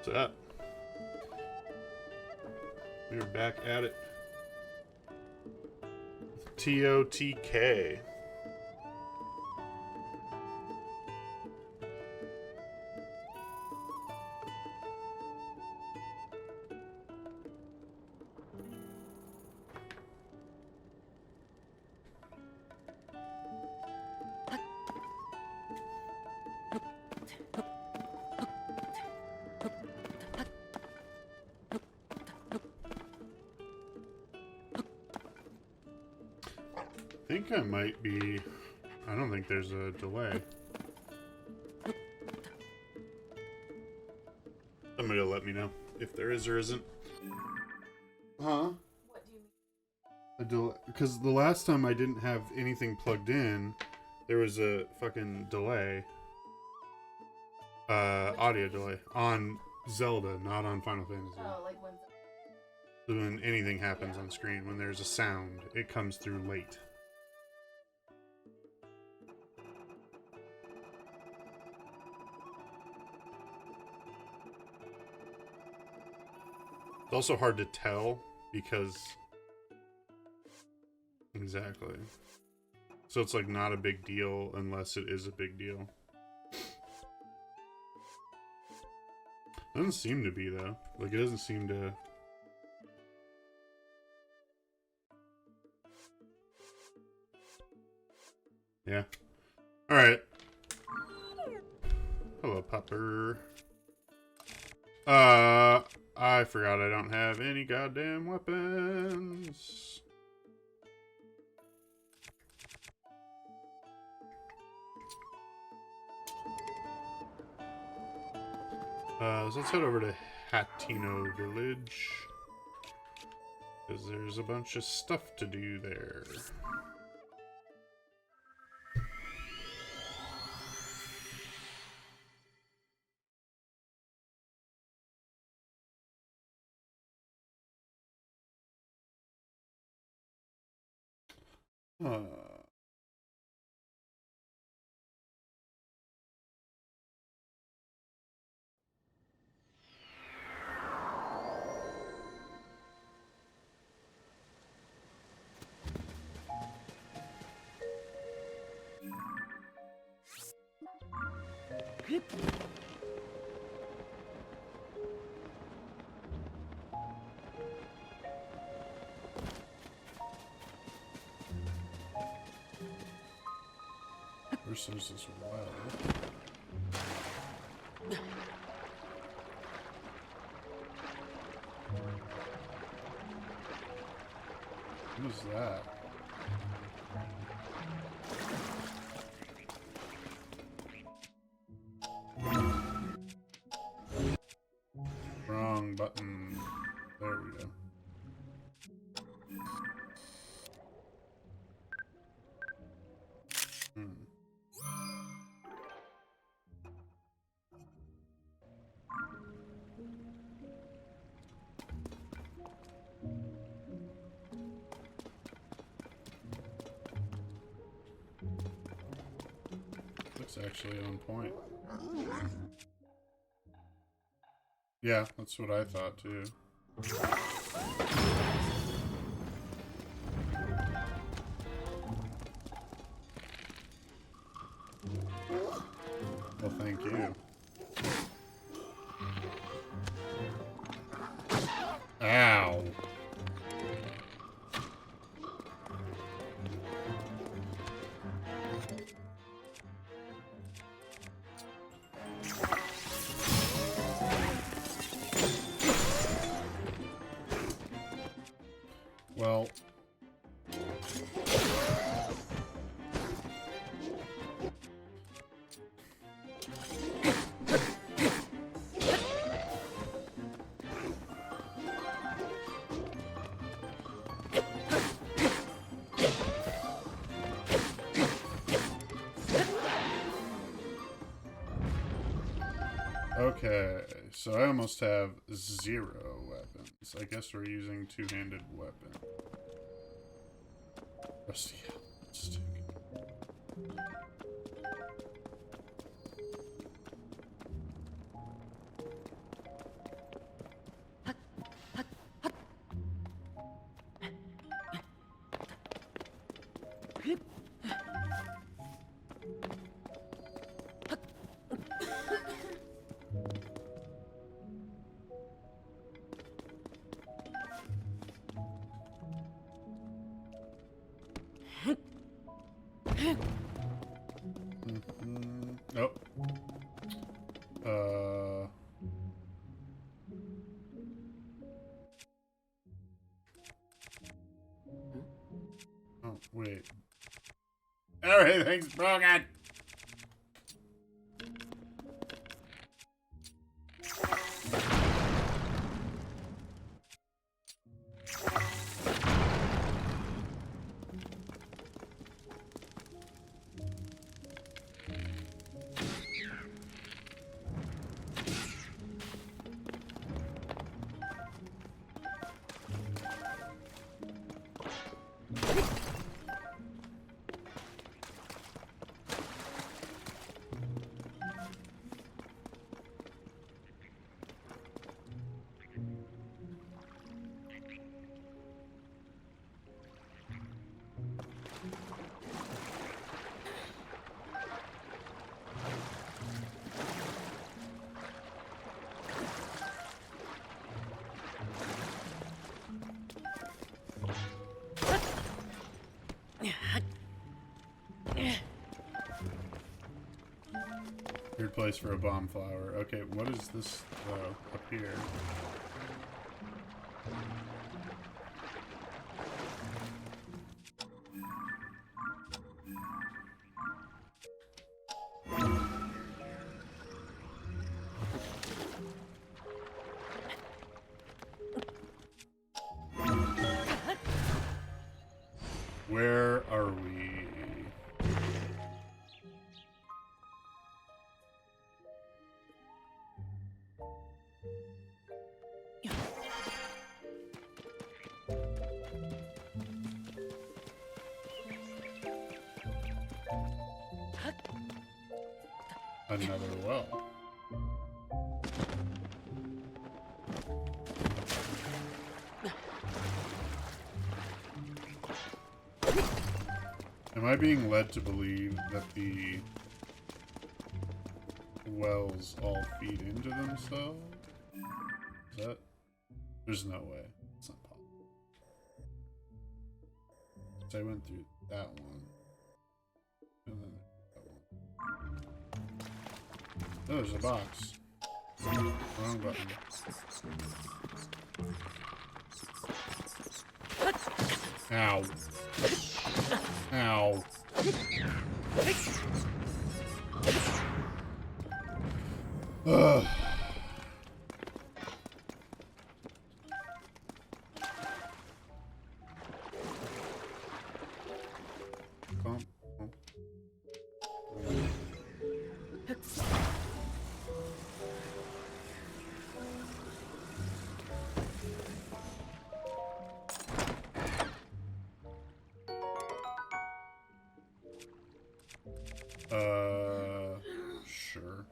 What's up? We're back at it. TOTK. I think I might be... I don't think there's a delay. Somebody will let me know if there is or isn't. Huh? What do you mean? A delay? Because the last time I didn't have anything plugged in, there was a fucking delay. Audio delay. On Zelda, not on Final Fantasy. Oh, like when... So when anything happens on screen, when there's a sound, it comes through late. It's also hard to tell because... Exactly. So it's like not a big deal unless it is a big deal. Doesn't seem to be though. Like it doesn't seem to... Yeah. Alright. Hello, pupper. I forgot I don't have any goddamn weapons. So let's head over to Hatino Village. Because there's a bunch of stuff to do there. First there's this well. Who's that? Wrong button. There we go. Looks actually on point. Yeah, that's what I thought too. Well, thank you. Ow. Well, okay, so I almost have 0 weapons. I guess we're using two-handed weapon. Rusty stick. Oh. Oh, wait. Everything's broken! Weird place for a bomb flower. Okay, what is this up here? Where are we? Another well. Am I being led to believe that the wells all feed into themselves? Is that... There's no way. It's not possible. So I went through that one. And then that one. Oh, there's a box. Wrong button. Ow. Ow. Ugh. Sure.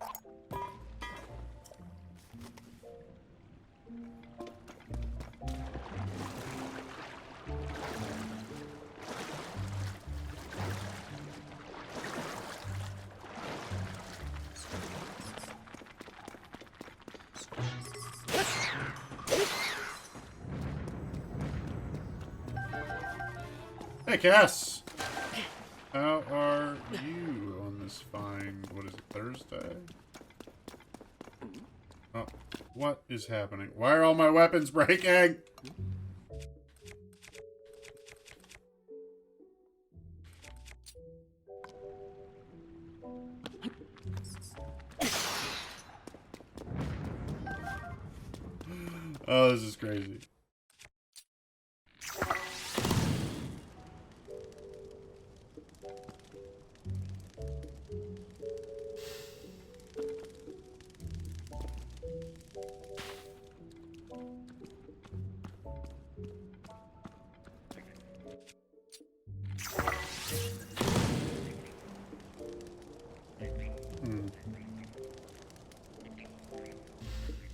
Hey, Cass! How are you on this fine, what is it, Thursday? Oh, what is happening? Why are all my weapons breaking? Oh, this is crazy.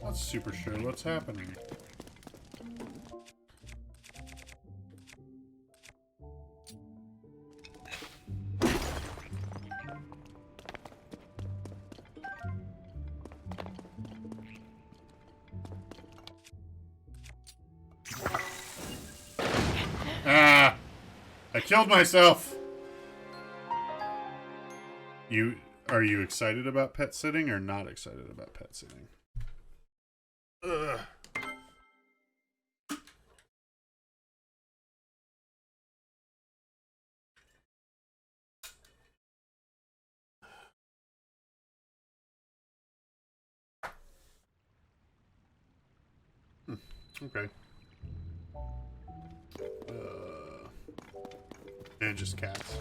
Not super sure what's happening. Ah! I killed myself! Are you excited about pet sitting or not excited about pet sitting? Ugh. Okay. And just cats.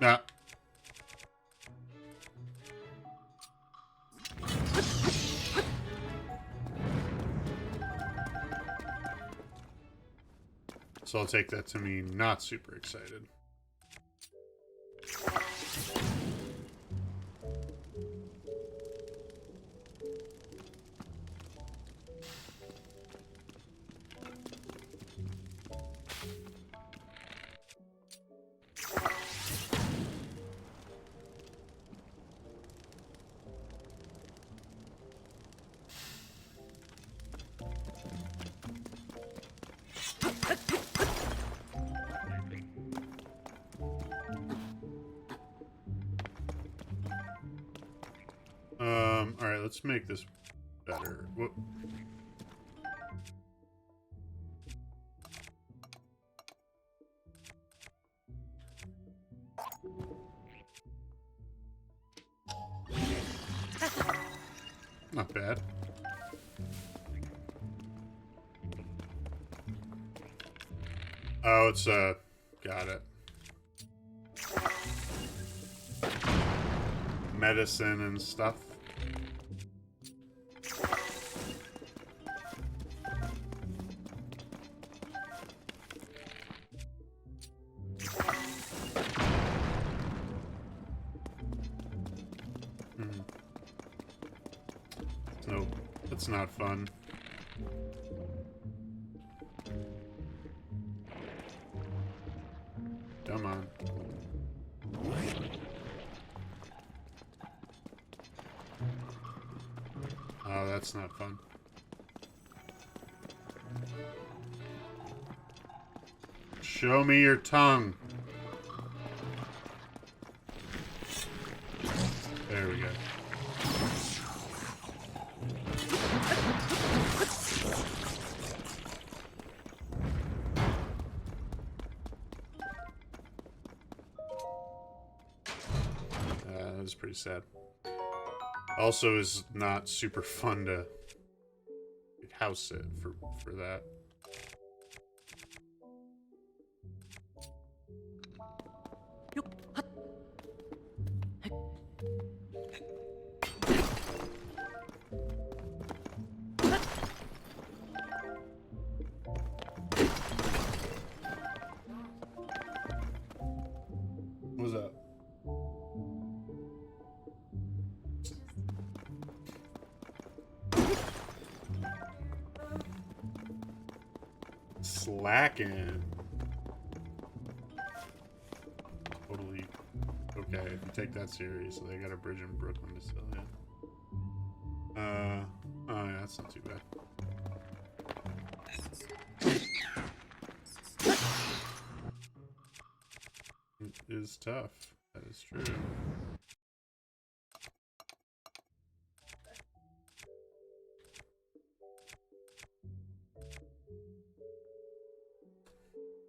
Nah. So I'll take that to mean not super excited. Alright, let's make this better. Whoop. Not bad. Oh, it's, got it. Medicine and stuff. Nope, that's not fun. Come on. Oh, that's not fun. Show me your tongue. There we go. That was pretty sad. Also is not super fun to house sit for that. What was that? Slacking. Totally okay if you take that seriously. They got a bridge in Brooklyn to sell, yeah. Oh yeah, that's not too bad. It is tough. That is true.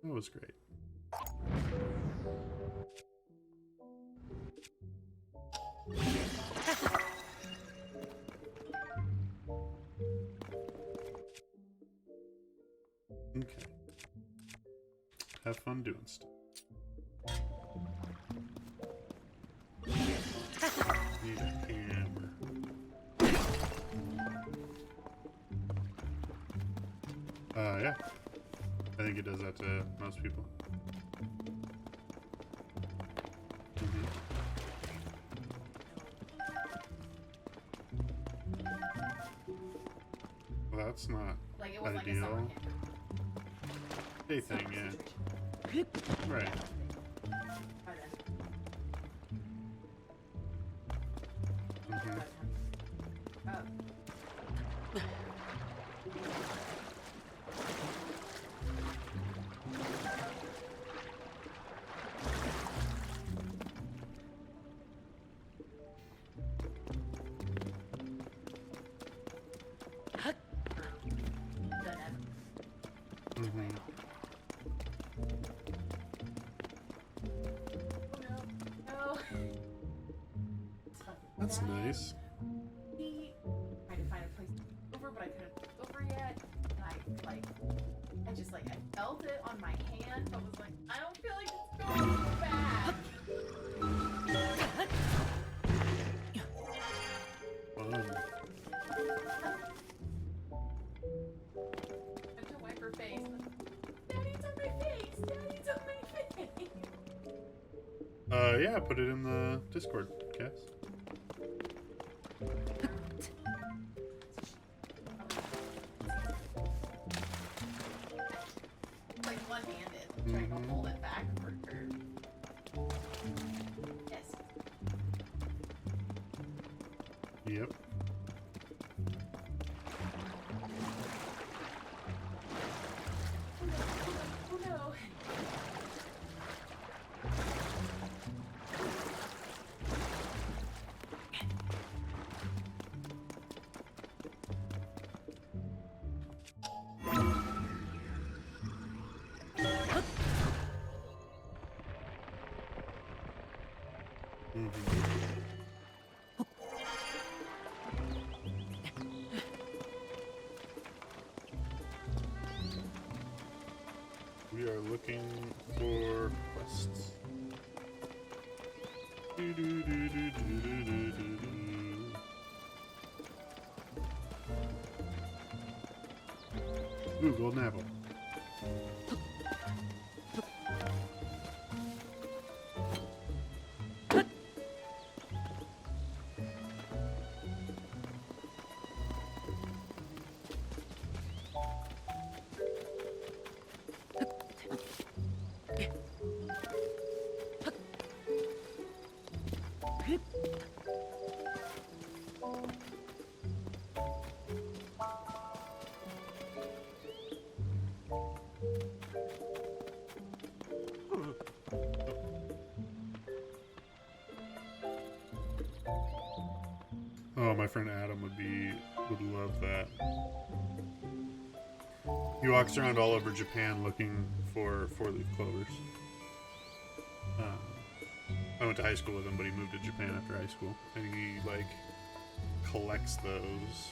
That was great. Okay. Have fun doing stuff. Need a hammer. Yeah. I think it does that to most people. Well, that's not like it was ideal. Like a thing, yeah. Right. That's nice. He tried to find a place to move over, but I couldn't move over yet. And I felt it on my hand, but was like, I don't feel like it's going back. Fun. I had to wipe her face. Daddy's on my face! Daddy's on my face! Yeah, put it in the Discord, Cass. Like one-handed, trying to hold it back for her. Yes. Yep. Oh no. We are looking for quests. Ooh, golden apple. Oh, my friend Adam would love that. He walks around all over Japan looking for four-leaf clovers. I went to high school with him, but he moved to Japan after high school, and he like collects those.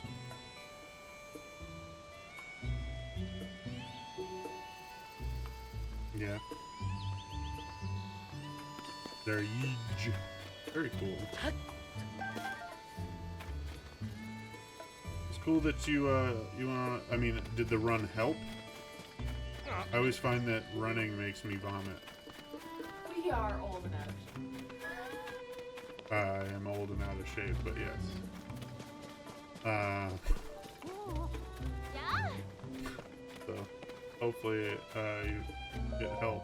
Yeah. They're huge. Very cool. It's cool that you wanna, I mean, did the run help? I always find that running makes me vomit. We are old and out of shape. I am old and out of shape, but yes. So, hopefully, you get help.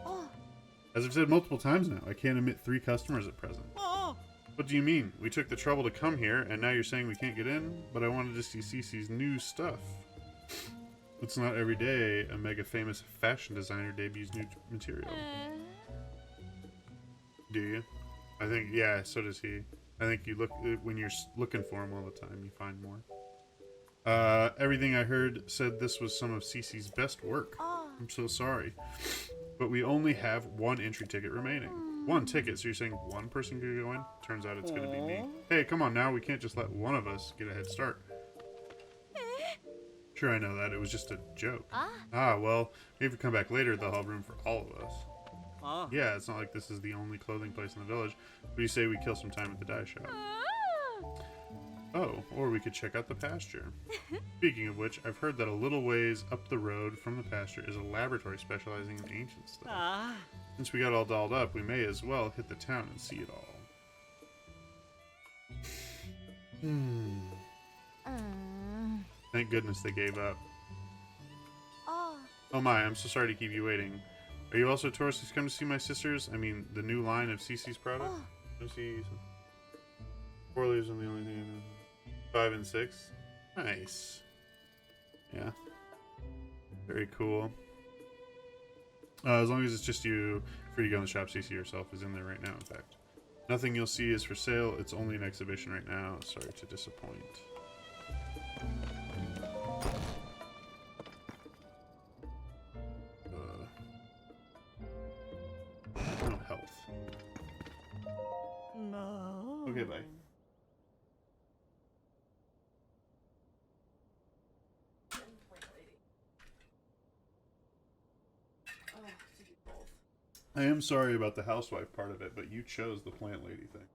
As I've said multiple times now, I can't admit 3 customers at present. What do you mean? We took the trouble to come here, and now you're saying we can't get in? But I wanted to see Cece's new stuff. It's not every day a mega famous fashion designer debuts new material. Do you? I think, yeah, so does he. I think you look, when you're looking for him all the time, you find more. Everything I heard said this was some of Cece's best work. I'm so sorry. But we only have 1 entry ticket remaining. 1 ticket, so you're saying 1 person could go in? Turns out it's gonna be me. Hey, come on now, we can't just let one of us get a head start. Sure, I know that. It was just a joke. Well, maybe if we come back later, they'll have room for all of us. Yeah, it's not like this is the only clothing place in the village. What do you say we kill some time at the dye shop? Oh, or we could check out the pasture. Speaking of which, I've heard that a little ways up the road from the pasture is a laboratory specializing in ancient stuff. Since we got all dolled up, we may as well hit the town and see it all. Thank goodness they gave up. Oh my, I'm so sorry to keep you waiting. Are you also tourists who's come to see my sisters? I mean, the new line of Cece's product? 4 leaves on the only thing. 5 and 6. Nice. Yeah. Very cool. As long as it's just you, free to go in the shop. CC yourself is in there right now, in fact. Nothing you'll see is for sale. It's only an exhibition right now. Sorry to disappoint. No health. No. Okay, bye. Oh, to do both. I am sorry about the housewife part of it, but you chose the plant lady thing.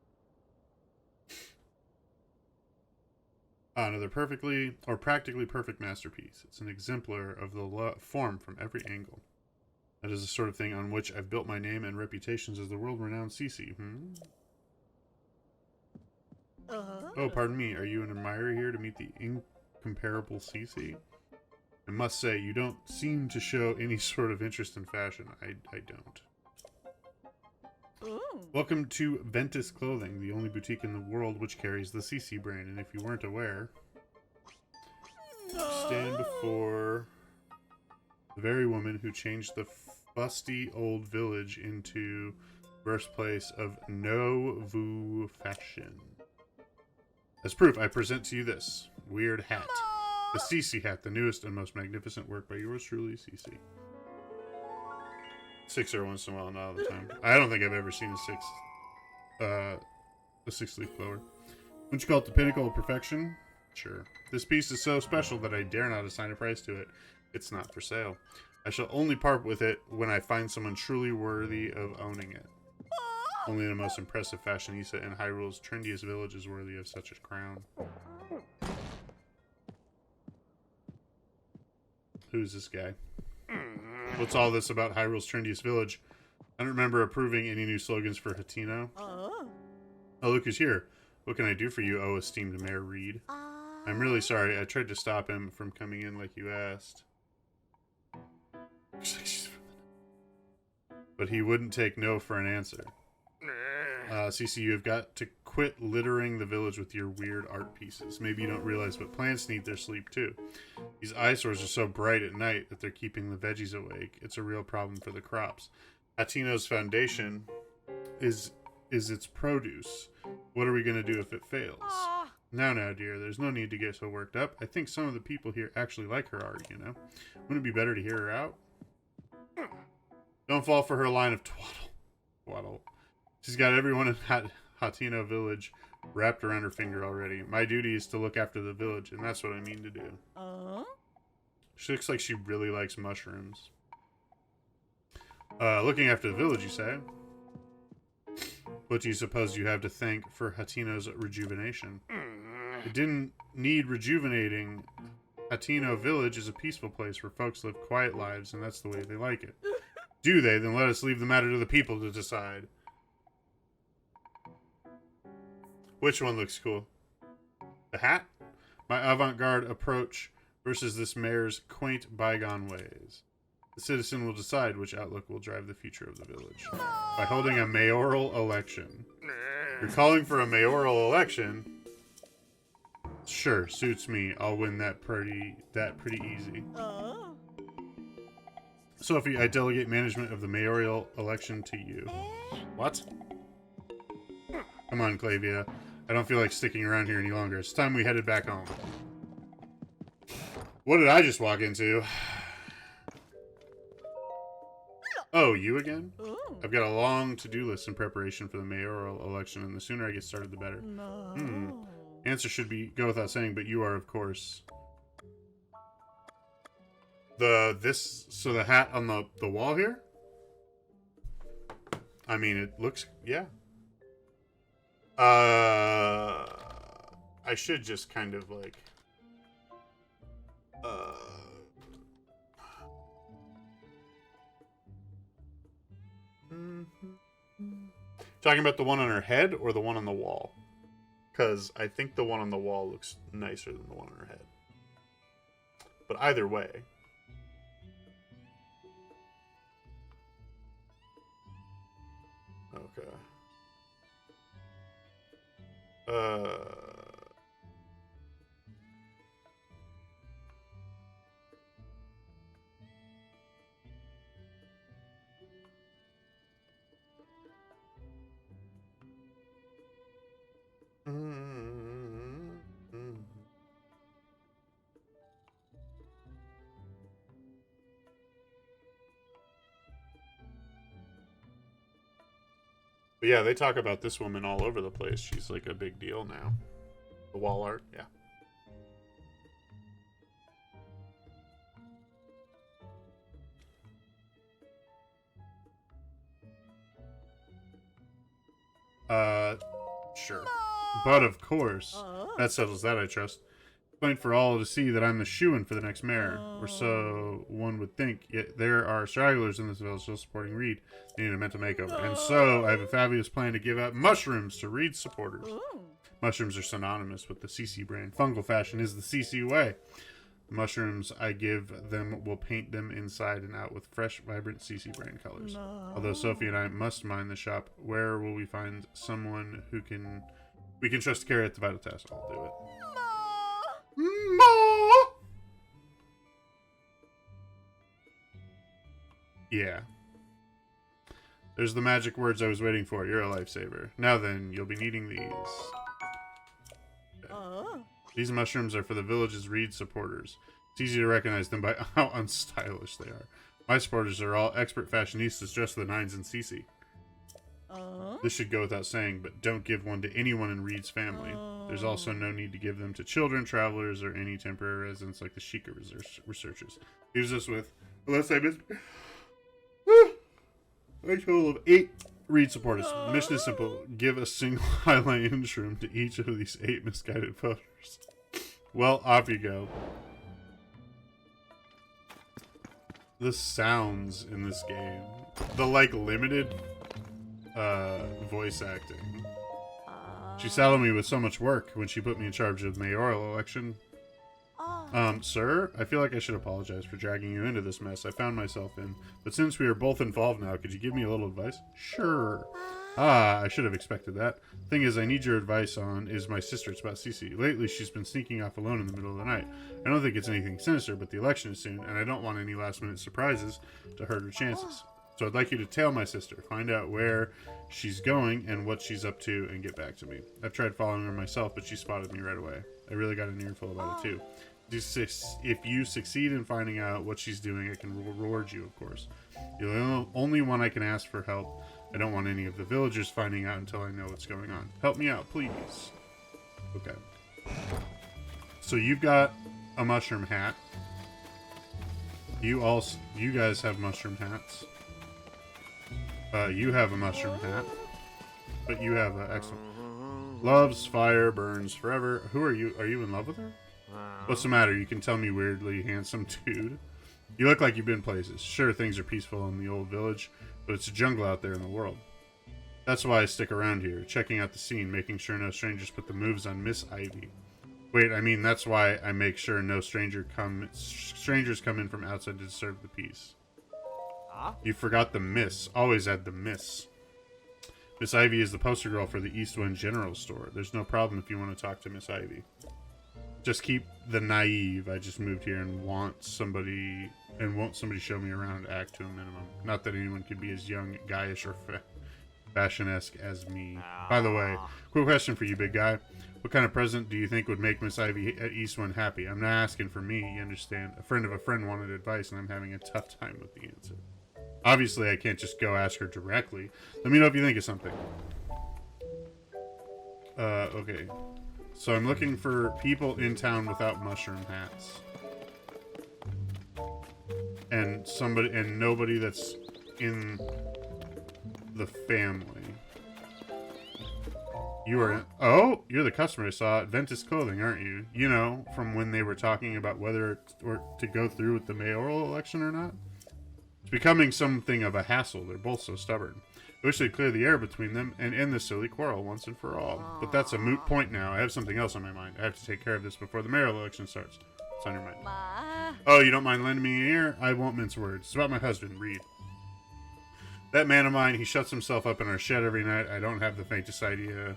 Another perfectly or practically perfect masterpiece. It's an exemplar of the form from every angle. That is the sort of thing on which I've built my name and reputations as the world-renowned Cece. Oh, pardon me. Are you an admirer here to meet the incomparable Cece? I must say, you don't seem to show any sort of interest in fashion. I don't. Ooh. Welcome to Ventus Clothing, the only boutique in the world which carries the CC brand. And if you weren't aware, stand before the very woman who changed the fusty old village into birthplace of nouveau fashion. As proof, I present to you this weird hat. The CC hat, the newest and most magnificent work by yours truly, CC. 6 every once in a while, not all the time. I don't think I've ever seen a 6-leaf clover. Wouldn't you call it the pinnacle of perfection? Sure. This piece is so special that I dare not assign a price to it. It's not for sale. I shall only part with it when I find someone truly worthy of owning it. Only the most impressive fashionista in Hyrule's trendiest village is worthy of such a crown. Who's this guy? What's all this about Hyrule's trendiest village? I don't remember approving any new slogans for Hatino. Oh, look who's here. What can I do for you, oh esteemed Mayor Reed? I'm really sorry. I tried to stop him from coming in like you asked. But he wouldn't take no for an answer. Cece, you have got to quit littering the village with your weird art pieces. Maybe you don't realize, but plants need their sleep too. These eyesores are so bright at night that they're keeping the veggies awake. It's a real problem for the crops. Atino's foundation is its produce. What are we going to do if it fails? Now, dear, there's no need to get so worked up. I think some of the people here actually like her art, you know? Wouldn't it be better to hear her out? Don't fall for her line of twaddle. She's got everyone in Hatino village wrapped around her finger already. My duty is to look after the village, and that's what I mean to do. She looks like she really likes mushrooms. Looking after the village, you say? What do you suppose you have to thank for Hatino's rejuvenation? It didn't need rejuvenating. Hatino village is a peaceful place where folks live quiet lives, and that's the way they like it. Do they? Then let us leave the matter to the people to decide. Which one looks cool? The hat? My avant-garde approach versus this mayor's quaint bygone ways. The citizen will decide which outlook will drive the future of the village. By holding a mayoral election. You're calling for a mayoral election? Sure, suits me. I'll win that pretty easy. Sophie, I delegate management of the mayoral election to you. What? Come on, Clavia. I don't feel like sticking around here any longer. It's time we headed back home. What did I just walk into? Oh, you again? I've got a long to-do list in preparation for the mayoral election, and the sooner I get started, the better. Answer should go without saying, but you are, of course. So the hat on the wall here? I mean, it looks, yeah. I should just kind of like, talking about the one on her head or the one on the wall? Because I think the one on the wall looks nicer than the one on her head. But either way. Okay. But yeah, they talk about this woman all over the place. She's like a big deal now. The wall art, yeah. Sure. But of course, that settles that, I trust. Plain for all to see that I'm the shoo-in for the next mayor, or so one would think. Yet there are stragglers in this village still supporting Reed. They need a mental makeover. And so I have a fabulous plan to give out mushrooms to Reed's supporters. Mushrooms are synonymous with the CC brand. Fungal fashion is the CC way. The mushrooms I give them will paint them inside and out with fresh, vibrant CC brand colors. Although Sophie and I must mind the shop, where will we find someone who we can trust to carry out the vital task? I'll do it. Ma! Yeah. There's the magic words I was waiting for. You're a lifesaver. Now then, you'll be needing these. Okay. These mushrooms are for the village's Reed supporters. It's easy to recognize them by how unstylish they are. My supporters are all expert fashionistas dressed to the nines in CC. This should go without saying, but don't give one to anyone in Reed's family. There's also no need to give them to children, travelers, or any temporary residents like the Sheikah researchers. Leaves us with, unless I miss, a total of 8 Reed supporters. The mission is simple. Give a single highlight shroom to each of these 8 misguided voters. Well, off you go. The sounds in this game. The, like, limited voice acting. She saddled me with so much work when she put me in charge of the mayoral election. Sir, I feel like I should apologize for dragging you into this mess I found myself in, but since we are both involved now, could you give me a little advice? Sure. I should have expected that. Thing is, I need your advice on is my sister. It's about Cece. Lately, she's been sneaking off alone in the middle of the night. I don't think it's anything sinister, but the election is soon, and I don't want any last-minute surprises to hurt her chances. So I'd like you to tail my sister, find out where she's going and what she's up to, and get back to me. I've tried following her myself, but she spotted me right away. I really got an earful about it, too. If you succeed in finding out what she's doing, I can reward you, of course. You're the only one I can ask for help. I don't want any of the villagers finding out until I know what's going on. Help me out, please. Okay. So you've got a mushroom hat. You guys have mushroom hats. You have a mushroom hat. But you have an excellent. Loves fire, burns forever. Who are you? Are you in love with her? What's the matter? You can tell me weirdly handsome dude. You look like you've been places. Sure, things are peaceful in the old village, but it's a jungle out there in the world. That's why I stick around here, checking out the scene, making sure no strangers put the moves on Miss Ivy. Wait, I mean, that's why I make sure no strangers come in from outside to disturb the peace. You forgot the miss. Always add the miss. Miss Ivy is the poster girl for the East Wind General Store. There's no problem if you want to talk to Miss Ivy. Just keep the naive. I just moved here and won't somebody show me around act to a minimum. Not that anyone could be as young, guyish, or fashion-esque as me. By the way, quick question for you, big guy. What kind of present do you think would make Miss Ivy at Eastwind happy? I'm not asking for me, you understand. A friend of a friend wanted advice, and I'm having a tough time with the answer. Obviously, I can't just go ask her directly. Let me know if you think of something. Okay. So I'm looking for people in town without mushroom hats. And nobody that's in the family. You are you're the customer I saw at Ventus Clothing, aren't you? You know, from when they were talking about whether or to go through with the mayoral election or not. It's becoming something of a hassle. They're both so stubborn. I wish they'd clear the air between them and end this silly quarrel once and for all. But that's a moot point now. I have something else on my mind. I have to take care of this before the mayoral election starts. What's on your mind? Oh, you don't mind lending me an ear? I won't mince words. It's about my husband, Reed. That man of mine, he shuts himself up in our shed every night. I don't have the faintest idea,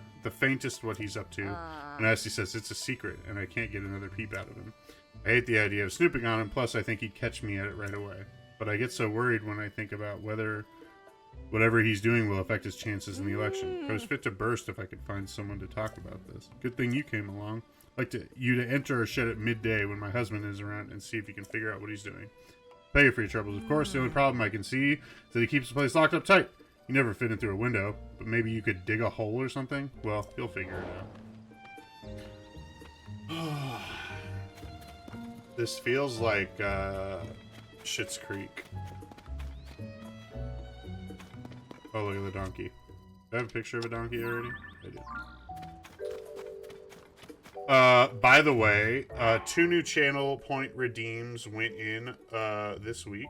what he's up to. And as he says, it's a secret, and I can't get another peep out of him. I hate the idea of snooping on him, plus I think he'd catch me at it right away. But I get so worried when I think about whether whatever he's doing will affect his chances in the election. I was fit to burst if I could find someone to talk about this. Good thing you came along. I'd like you to enter our shed at midday when my husband is around and see if you can figure out what he's doing. Pay you for your troubles, of course. The only problem I can see is that he keeps the place locked up tight. You never fit in through a window, but maybe you could dig a hole or something? Well, you'll figure it out. This feels like Schitt's Creek. Oh, look at the donkey. Do I have a picture of a donkey already? I do. By the way, 2 new channel point redeems went in this week.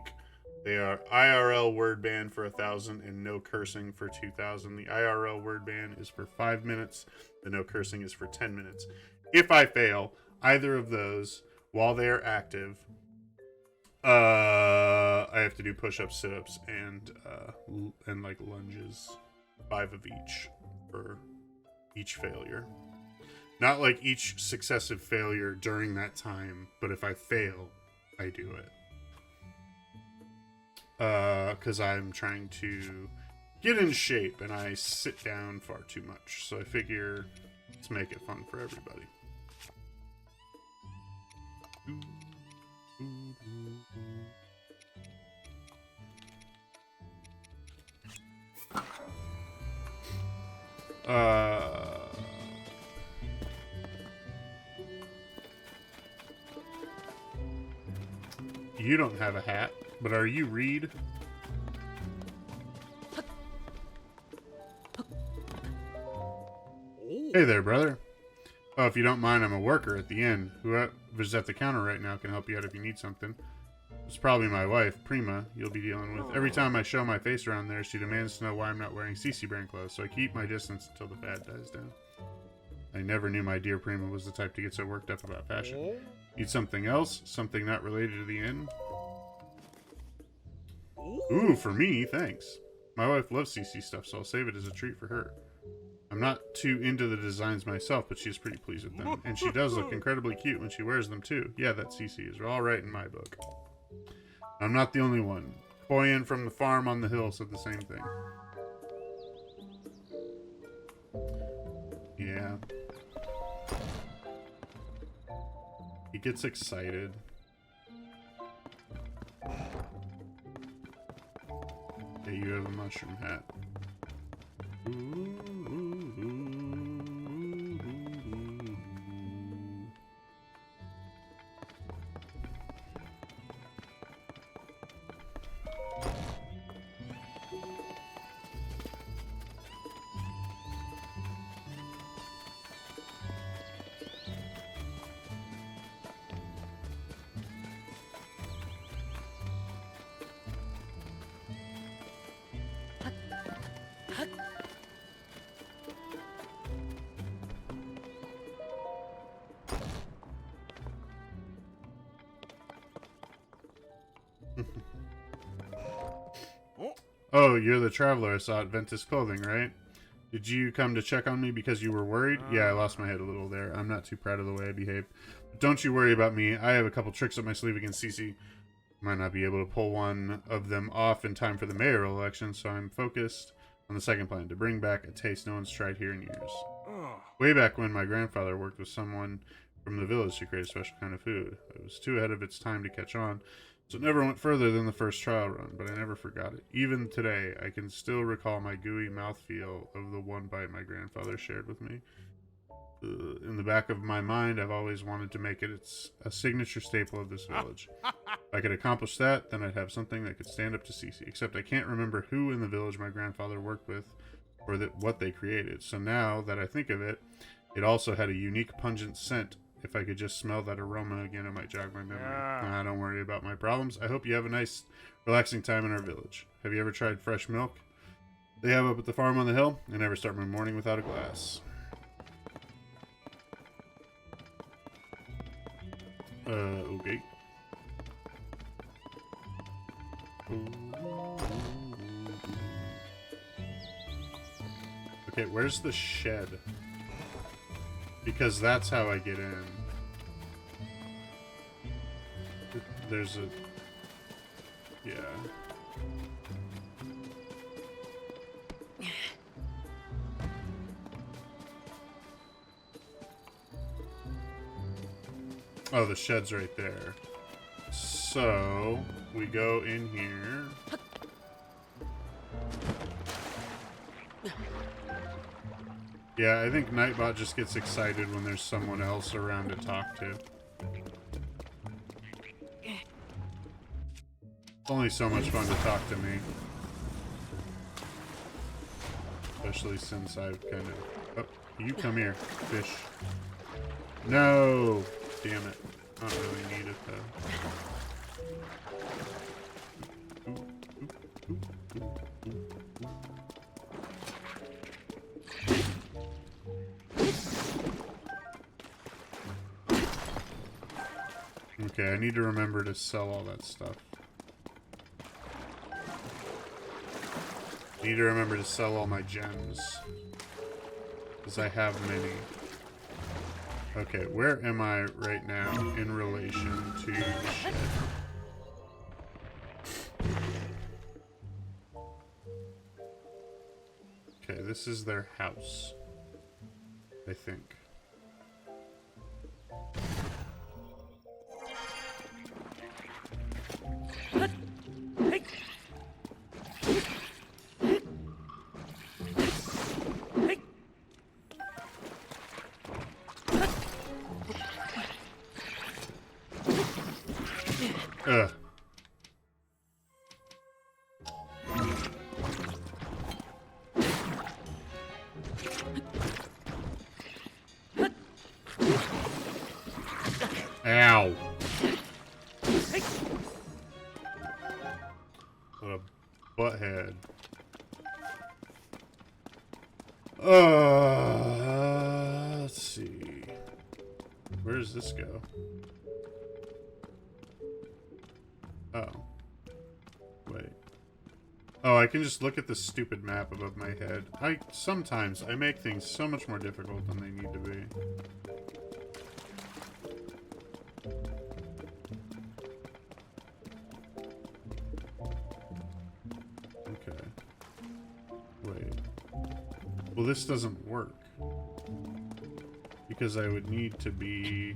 They are IRL word ban for 1,000 and no cursing for 2,000. The IRL word ban is for 5 minutes. The no cursing is for 10 minutes. If I fail either of those while they are active, I have to do push-ups, sit-ups, and like lunges, 5 of each for each failure. Not like each successive failure during that time, but if I fail, I do it. Because I'm trying to get in shape and I sit down far too much. So I figure let's make it fun for everybody. You don't have a hat, but are you Reed? Hey there, brother. Oh, if you don't mind, I'm a worker at the inn. Whoever's at the counter right now can help you out if you need something. It's probably my wife, Prima, you'll be dealing with. Every time I show my face around there, she demands to know why I'm not wearing CC brand clothes, so I keep my distance until the fad dies down. I never knew my dear Prima was the type to get so worked up about fashion. Need something else? Something not related to the inn? Ooh, for me, thanks. My wife loves CC stuff, so I'll save it as a treat for her. I'm not too into the designs myself, but she's pretty pleased with them. And she does look incredibly cute when she wears them, too. Yeah, that CC is all right in my book. I'm not the only one. Koyan from the farm on the hill said the same thing. Yeah. He gets excited. Hey, you have a mushroom hat. Oh, you're the traveler I saw at Ventus Clothing, right? Did you come to check on me because you were worried? Yeah, I lost my head a little there. I'm not too proud of the way I behaved. But don't you worry about me. I have a couple tricks up my sleeve against CC. Might not be able to pull one of them off in time for the mayoral election, so I'm focused on the second plan, to bring back a taste no one's tried here in years. Way back when my grandfather worked with someone from the village to create a special kind of food. It was too ahead of its time to catch on, so it never went further than the first trial run, but I never forgot it. Even today, I can still recall my gooey mouthfeel of the one bite my grandfather shared with me. In the back of my mind, I've always wanted to make it a signature staple of this village. If I could accomplish that, then I'd have something that could stand up to Cece. Except I can't remember who in the village my grandfather worked with or what they created. So now that I think of it, it also had a unique pungent scent. If I could just smell that aroma again, it might jog my memory. Nah, don't worry about my problems. I hope you have a nice, relaxing time in our village. Have you ever tried fresh milk they have up at the farm on the hill? I never start my morning without a glass. Okay. Okay, where's the shed? Because that's how I get in. There's a... Yeah. Oh, the shed's right there. So, we go in here. Yeah, I think Nightbot just gets excited when there's someone else around to talk to. It's only so much fun to talk to me. Especially since I've kind of... Oh, you come here, fish. No! Damn it. I don't really need it, though. Okay, I need to remember to sell all that stuff. I need to remember to sell all my gems. Because I have many. Okay, where am I right now in relation to the shed? Okay, this is their house. I think. Ugh. Ow. What a butthead. Let's see. Where does this go? Oh. Wait. Oh, I can just look at the stupid map above my head. Sometimes I make things so much more difficult than they need to be. Okay. Wait. Well, this doesn't work. Because I would need to be...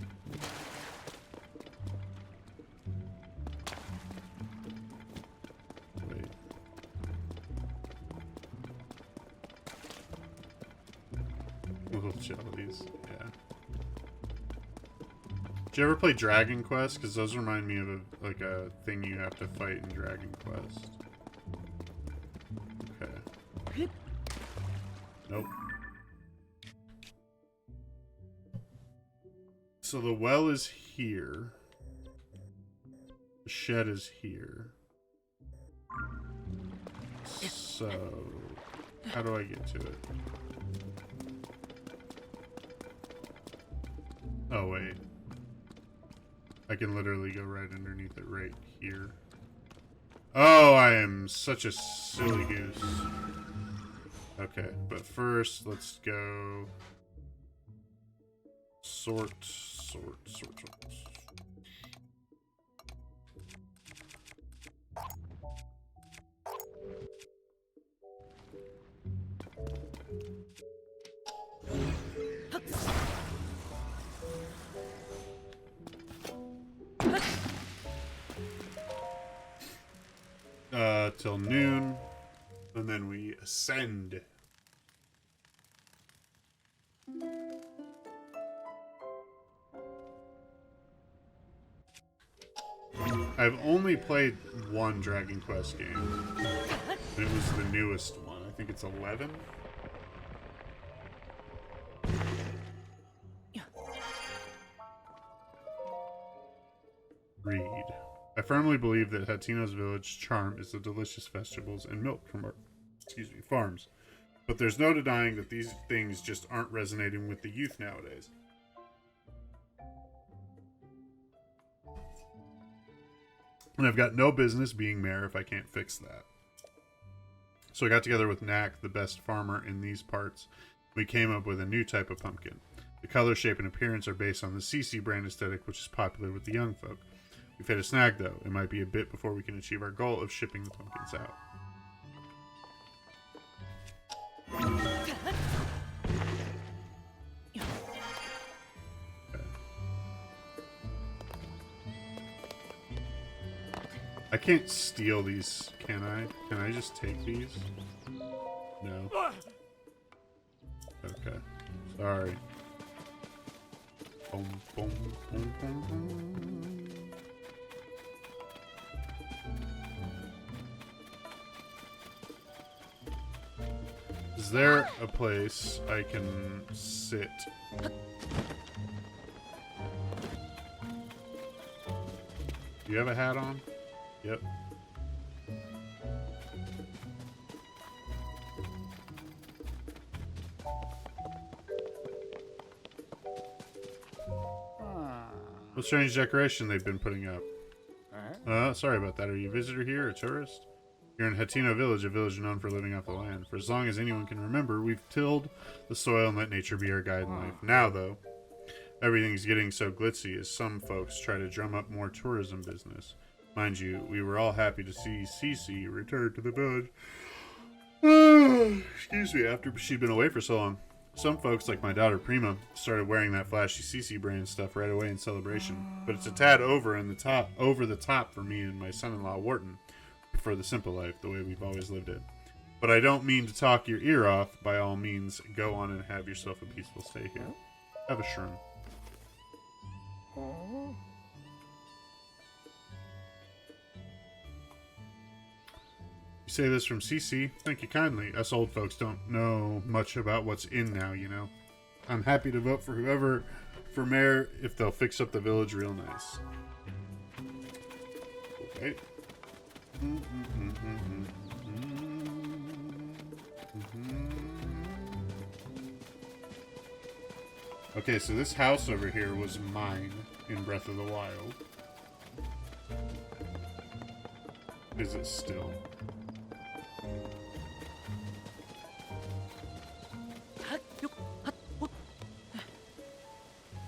Wait. Little jellies, yeah. Did you ever play Dragon Quest? Because those remind me of a thing you have to fight in Dragon Quest. Okay. Nope. So the well is here. The shed is here. So, how do I get to it? Oh, wait. I can literally go right underneath it right here. Oh, I am such a silly goose. Okay, but first, let's go... Sort. Till noon, and then we ascend. I've only played one Dragon Quest game. And it was the newest one. I think it's 11. Read. I firmly believe that Hatino's village charm is the delicious vegetables and milk from our farms. But there's no denying that these things just aren't resonating with the youth nowadays. And I've got no business being mayor if I can't fix that. So I got together with Knack, the best farmer in these parts. We came up with a new type of pumpkin. The color, shape, and appearance are based on the CC brand aesthetic, which is popular with the young folk. We've hit a snag, though. It might be a bit before we can achieve our goal of shipping the pumpkins out. I can't steal these, can I? Can I just take these? No. Okay. Sorry. Boom, boom, boom, boom, boom. Is there a place I can sit? Do you have a hat on? Yep. What strange decoration they've been putting up. Sorry about that. Are you a visitor here, a tourist? You're in Hatino Village, a village known for living off the land. For as long as anyone can remember, we've tilled the soil and let nature be our guide in life. Now, though, everything's getting so glitzy as some folks try to drum up more tourism business. Mind you, we were all happy to see Cece return to the village. Excuse me, after she'd been away for so long. Some folks, like my daughter Prima, started wearing that flashy CC brand stuff right away in celebration. But it's a tad over the top for me and my son-in-law Wharton. For the simple life, the way we've always lived it. But I don't mean to talk your ear off. By all means, go on and have yourself a peaceful stay here. Have a shroom. You say this from CC? Thank you kindly. Us old folks don't know much about what's in now, you know. I'm happy to vote for whoever for mayor if they'll fix up the village real nice. Okay. Okay, so this house over here was mine in Breath of the Wild. Is it still?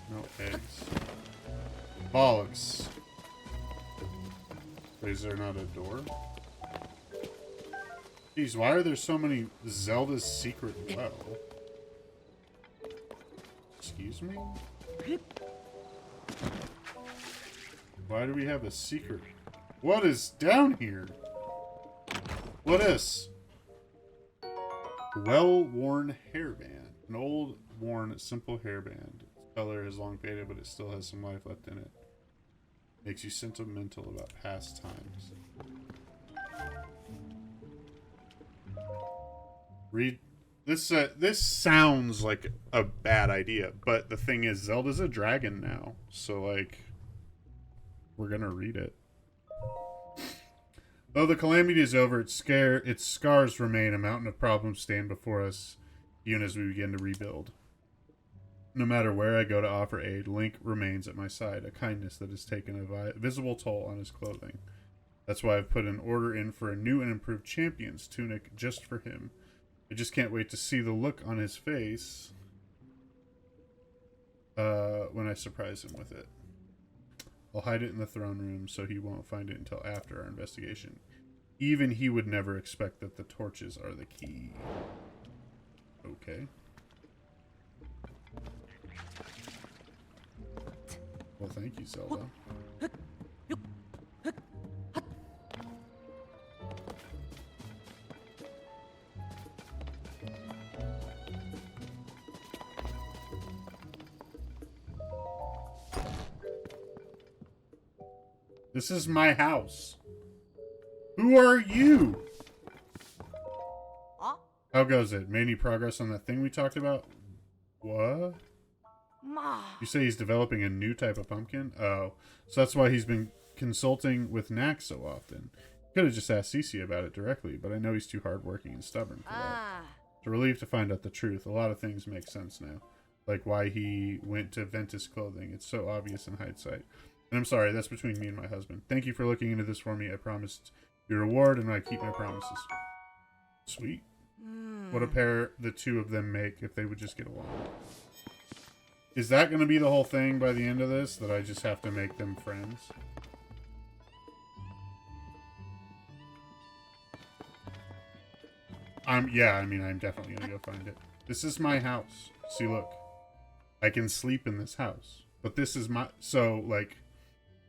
No eggs. Bollocks. Is there not a door? Jeez, why are there so many Zelda's secret well? Excuse me? Why do we have a secret? What is down here? What is? Well-worn hairband. An old, worn, simple hairband. Its color is long faded, but it still has some life left in it. Makes you sentimental about past times. Read this. This sounds like a bad idea, but the thing is, Zelda's a dragon now, so like, we're gonna read it. Though the calamity is over, its scars remain. A mountain of problems stand before us, even as we begin to rebuild. No matter where I go to offer aid, Link remains at my side, a kindness that has taken a visible toll on his clothing. That's why I've put an order in for a new and improved champion's tunic just for him. I just can't wait to see the look on his face when I surprise him with it. I'll hide it in the throne room so he won't find it until after our investigation. Even he would never expect that the torches are the key. Okay. Well, thank you, Zelda. This is my house. Who are you? How goes it? Made any progress on that thing we talked about? What? You say he's developing a new type of pumpkin? Oh, so that's why he's been consulting with Knack so often. Could have just asked Cece about it directly, but I know he's too hardworking and stubborn for that. It's a relief to find out the truth. A lot of things make sense now. Like why he went to Ventus Clothing. It's so obvious in hindsight. And I'm sorry, that's between me and my husband. Thank you for looking into this for me. I promised your reward, and I keep my promises. Sweet. What a pair the two of them make if they would just get along. Is that going to be the whole thing by the end of this? That I just have to make them friends? Yeah, I mean, I'm definitely going to go find it. This is my house. See, look. I can sleep in this house. But this is my... So, like,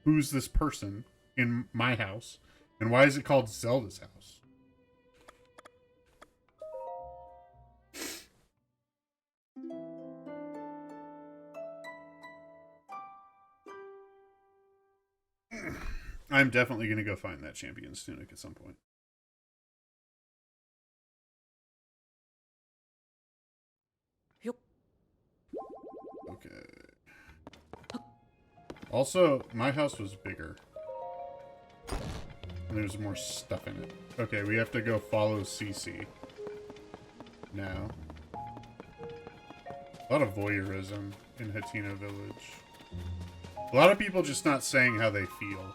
who's this person in my house? And why is it called Zelda's house? I'm definitely going to go find that champion's tunic at some point. Yup. Okay. Also, my house was bigger. And there's more stuff in it. Okay, we have to go follow CC. Now. A lot of voyeurism in Hateno Village. A lot of people just not saying how they feel.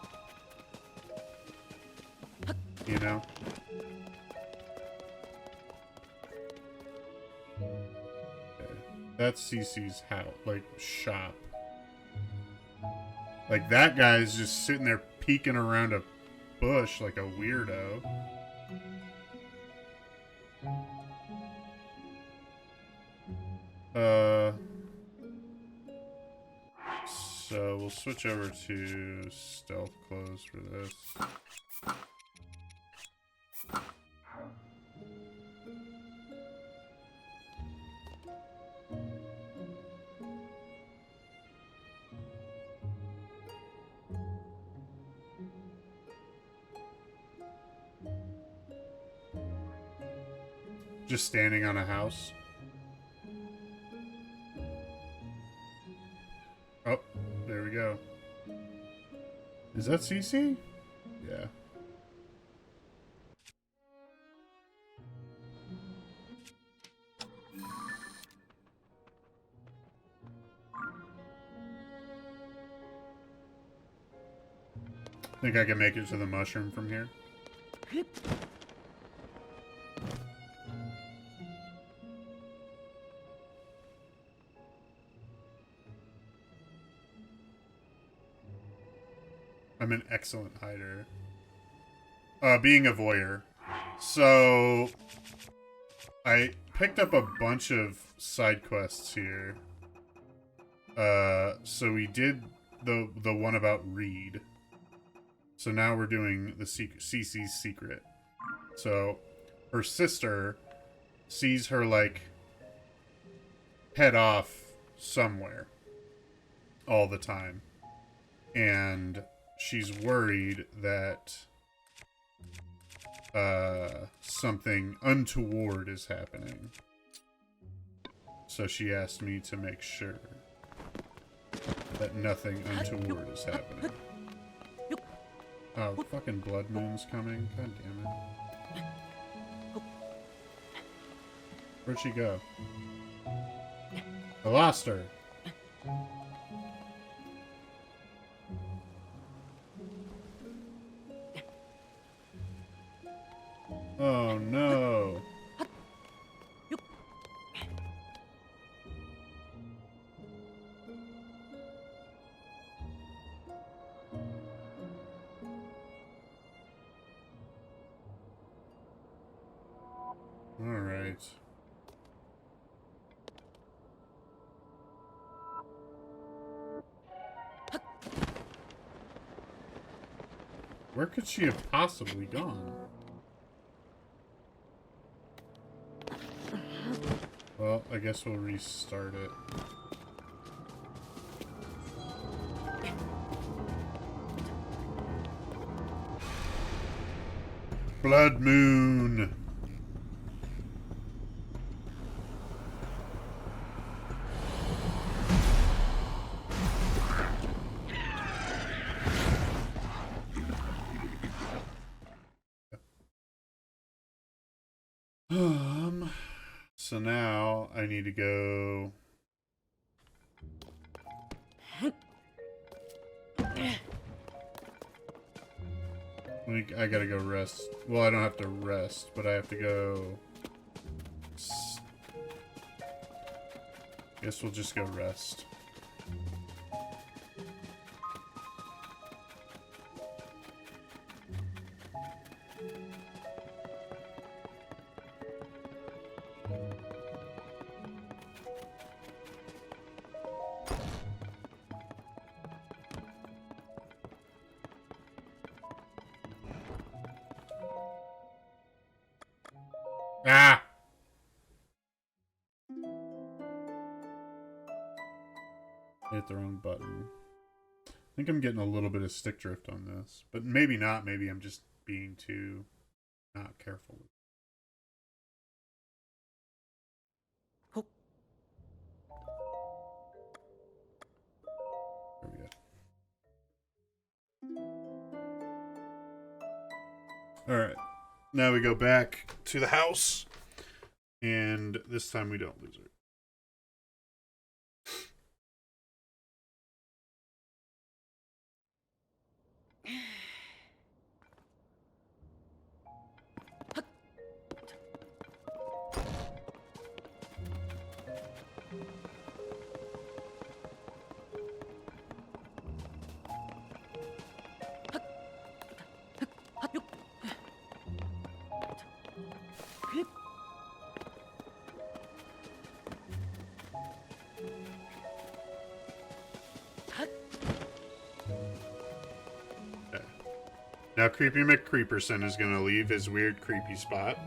You know? Okay. That's CC's house, like, shop. Like, that guy's just sitting there peeking around a bush like a weirdo. So we'll switch over to stealth clothes for this. Just standing on a house. Oh, there we go. Is that CC? Yeah. Think I can make it to the mushroom from here? I'm an excellent hider. Being a voyeur. So, I picked up a bunch of side quests here. So we did the one about Reed. So now we're doing the CC's secret. So, her sister sees her, like, head off somewhere all the time. And she's worried that something untoward is happening. So she asked me to make sure that nothing untoward is happening. Oh, fucking Blood Moon's coming. God damn it. Where'd she go? I lost her. Oh no. All right. Where could she have possibly gone? Well, I guess we'll restart it. Blood Moon! So now I need to go. I gotta go rest. Well, I don't have to rest, but I have to go... Guess we'll just go rest. Ah! Hit the wrong button. I think I'm getting a little bit of stick drift on this. But maybe not. Maybe I'm just being too not careful. 헉. There we go. Alright. Now we go back to the house. And this time we don't lose her. Now Creepy McCreeperson is going to leave his weird creepy spot.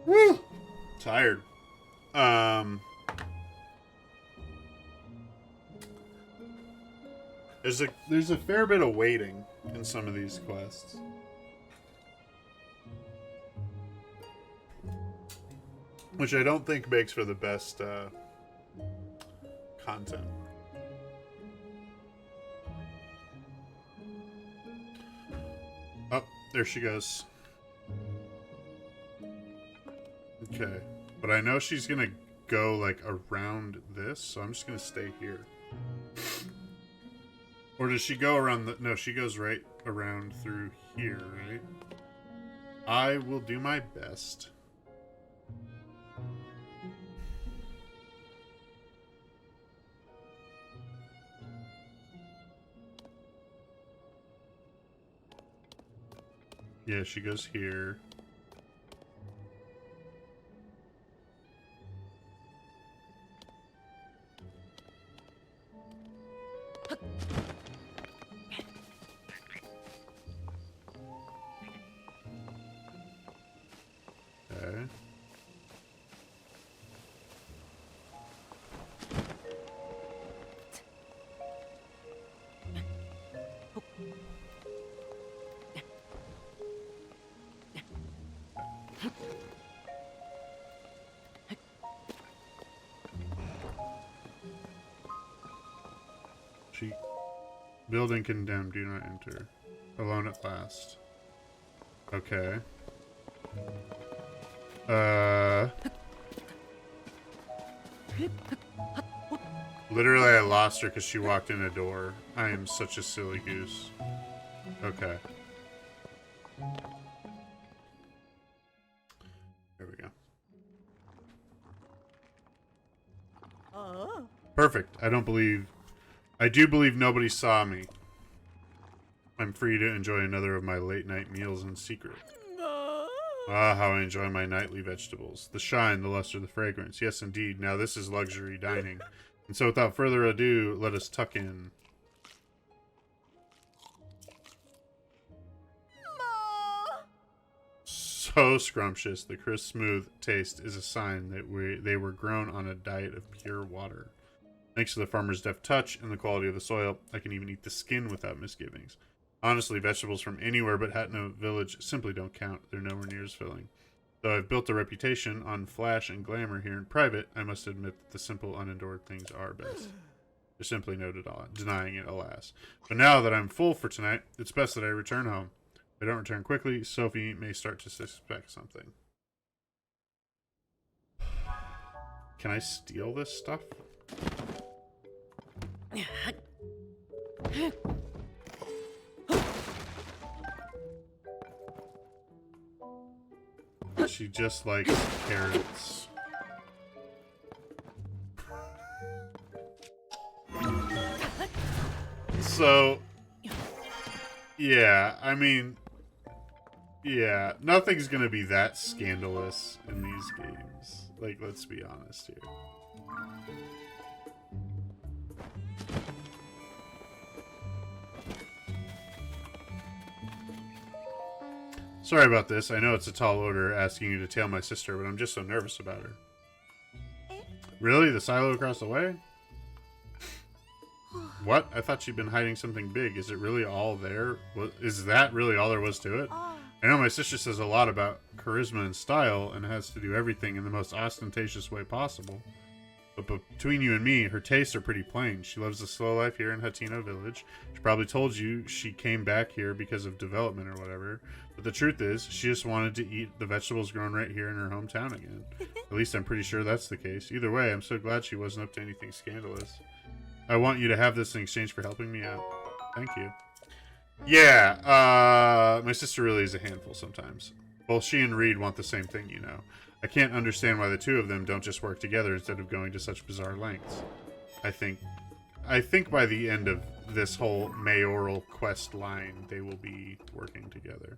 Woo! Tired. There's a fair bit of waiting in some of these quests. Which I don't think makes for the best content. Oh, there she goes. Okay. But I know she's gonna go like around this, so I'm just gonna stay here. Or does she go around the... No, she goes right around through here, right? I will do my best. Yeah, she goes here. Okay. Building condemned, do not enter. Alone at last. Okay. Literally I lost her because she walked in a door. I am such a silly goose. Okay. There we go. Perfect. I do believe nobody saw me. I'm free to enjoy another of my late night meals in secret. Ah, how I enjoy my nightly vegetables. The shine, the luster, the fragrance. Yes, indeed. Now this is luxury dining. And so without further ado, let us tuck in. So scrumptious. The crisp, smooth taste is a sign that they were grown on a diet of pure water. Thanks to the farmer's deft touch and the quality of the soil, I can even eat the skin without misgivings. Honestly, vegetables from anywhere but Hatno Village simply don't count. They're nowhere near as filling. Though I've built a reputation on flash and glamour here in private, I must admit that the simple, unadored things are best. There's simply no denying it, alas. But now that I'm full for tonight, it's best that I return home. I don't return quickly, Sophie may start to suspect something. Can I steal this stuff? She just likes carrots. So, yeah, I mean, yeah, nothing's gonna be that scandalous in these games. Like, let's be honest here. Sorry about this. I know it's a tall order asking you to tail my sister, but I'm just so nervous about her. Really? The silo across the way? What? I thought she'd been hiding something big. Is it really all there? Is that really all there was to it? I know my sister says a lot about charisma and style and has to do everything in the most ostentatious way possible. But between you and me, her tastes are pretty plain. She loves the slow life here in Hatino Village. She probably told you she came back here because of development or whatever. But the truth is, she just wanted to eat the vegetables grown right here in her hometown again. At least I'm pretty sure that's the case. Either way, I'm so glad she wasn't up to anything scandalous. I want you to have this in exchange for helping me out. Thank you. Yeah, my sister really is a handful sometimes. Both she and Reed want the same thing, you know. I can't understand why the two of them don't just work together instead of going to such bizarre lengths. I think by the end of this whole mayoral quest line, they will be working together.